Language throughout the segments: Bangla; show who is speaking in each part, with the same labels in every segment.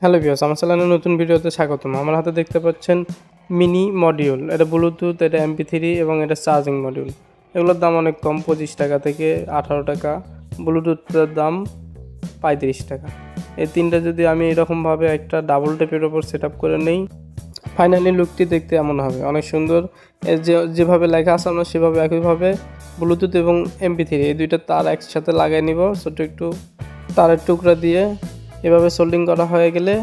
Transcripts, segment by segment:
Speaker 1: হ্যালো ভিউয়ার্স, আমার চ্যানেলে নতুন ভিডিওতে স্বাগতম। আমার হাতে দেখতে পাচ্ছেন মিনি মডিউল। এটা ব্লুটুথ, এটা MP3 এবং এটা চার্জিং মডিউল। এগুলোর দাম অনেক কম, 25 টাকা থেকে 18 টাকা। ব্লুটুথের দাম 35 টাকা। এই তিনটা যদি আমি এরকমভাবে একটা ডাবল টেপের ওপর সেট আপ করে নেই, ফাইনালি লুকটি দেখতে এমন হবে, অনেক সুন্দর। যেভাবে লেখা আছে আমরা সেভাবে একইভাবে ব্লুটুথ এবং MP3 এই দুইটা তার একসাথে লাগিয়ে নিব। ছোট একটু তারের টুকরা দিয়ে এভাবে সোল্ডিং করা হয়ে গেলে,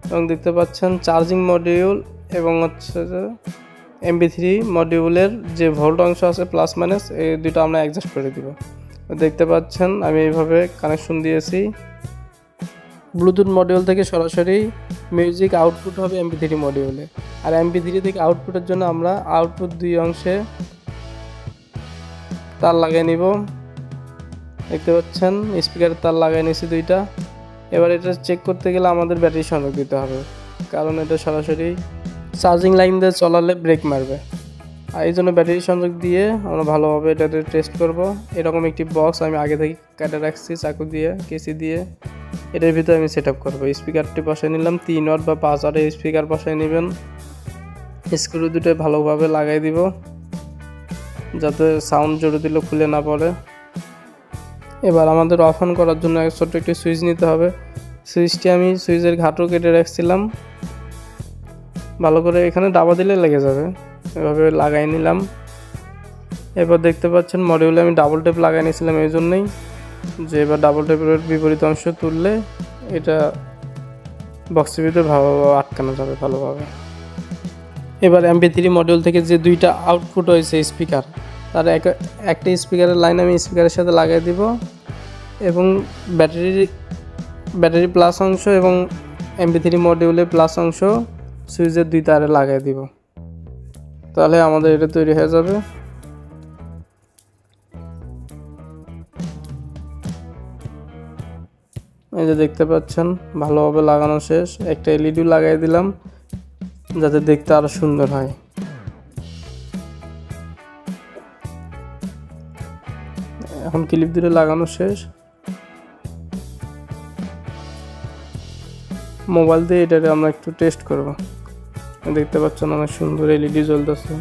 Speaker 1: এবং দেখতে পাচ্ছেন চার্জিং মডিউল এবং হচ্ছে যে MP3 মডিউলের যে ভোল্ট অংশ আছে প্লাস মাইনাস, এই দুটো আমরা অ্যাডজাস্ট করে দিব। দেখতে পাচ্ছেন আমি এইভাবে কানেকশন দিয়েছি। ব্লুটুথ মডিউল থেকে সরাসরি মিউজিক আউটপুট হবে MP3 মডিউলে, আর MP3 থেকে আউটপুটের জন্য আমরা আউটপুট দুই অংশে তার লাগিয়ে নিব। দেখতে পাচ্ছেন স্পিকারের তার লাগিয়ে নিয়েছি দুইটা। এবার এটা চেক করতে গেলে আমাদের ব্যাটারি সংযোগ দিতে হবে, কারণ এটা সরাসরি চার্জিং লাইন দিয়ে চলালে ব্রেক মারবে। আর এই জন্য ব্যাটারি সংযোগ দিয়ে আমরা ভালোভাবে এটাতে টেস্ট করব। এরকম একটি বক্স আমি আগে থেকে কেটে রাখছি চাকু দিয়ে, কেসি দিয়ে। এটার ভিতরে আমি সেট আপ করবো। স্পিকারটি বসাই নিলাম, 3 ওয়াট বা 5 ওয়াটের স্পিকার বসাই নেবেন। স্ক্রু দুটো ভালোভাবে লাগাই দিব, যাতে সাউন্ড জোরে দিলে খুলে না পড়ে। এবার আমাদের অফ অন করার জন্য ছোট্ট একটি সুইচ নিতে হবে। সুইচটি আমি সুইচের ঘাটও কেটে রাখছিলাম, ভালো করে এখানে ডাবা দিলে লেগে যাবে। এভাবে লাগাই নিলাম। এবার দেখতে পাচ্ছেন মডিউলে আমি ডাবল টেপ লাগাই নিয়েছিলাম এই জন্যই, যে এবার ডাবল টেপের বিপরীত অংশ তুললে এটা বক্সের ভিতরে ভালোভাবে আটকানো যাবে ভালোভাবে। এবার MP3 মডিউল থেকে যে দুইটা আউটপুট হয়েছে স্পিকার, তার একটা স্পিকারের লাইন আমি স্পিকারের সাথে লাগিয়ে দিব, এবং ব্যাটারি প্লাস অংশ এবং MP3 মডিউলের প্লাস অংশ সুইচের দুই তারে লাগিয়ে দিব। তাহলে আমাদের এটা তৈরি হয়ে যাবে। এই যে দেখতে পাচ্ছেন ভালোভাবে লাগানো শেষ। একটা LED লাগিয়ে দিলাম যাতে দেখতে আরো সুন্দর হয়। এখন ক্লিপ দুটো লাগানো শেষ। মোবাইল দিয়ে এটাকে আমরা একটু টেস্ট করব। দেখতে পাচ্ছেন অনেক সুন্দর LED জ্বলতেছে।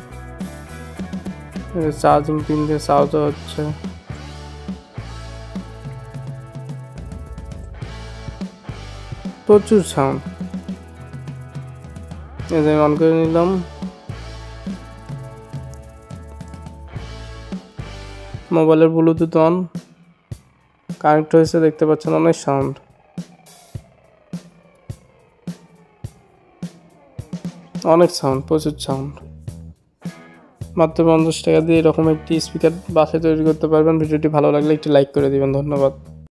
Speaker 1: চার্জিং পিন দিয়ে চার্জ হচ্ছে। প্রচুর সাউন্ড। এই যে অন করে নিলাম। মোবাইলের ব্লুটুথ অন কানেক্ট হয়েছে, দেখতে পাচ্ছেন অনেক সাউন্ড। অনেক সাউন্ড, প্রচুর সাউন্ড। মাত্র 50 টাকা দিয়ে এরকম একটি স্পিকার বাসায় তৈরি করতে পারবেন। ভিডিওটি ভালো লাগলে একটি লাইক করে দিবেন। ধন্যবাদ।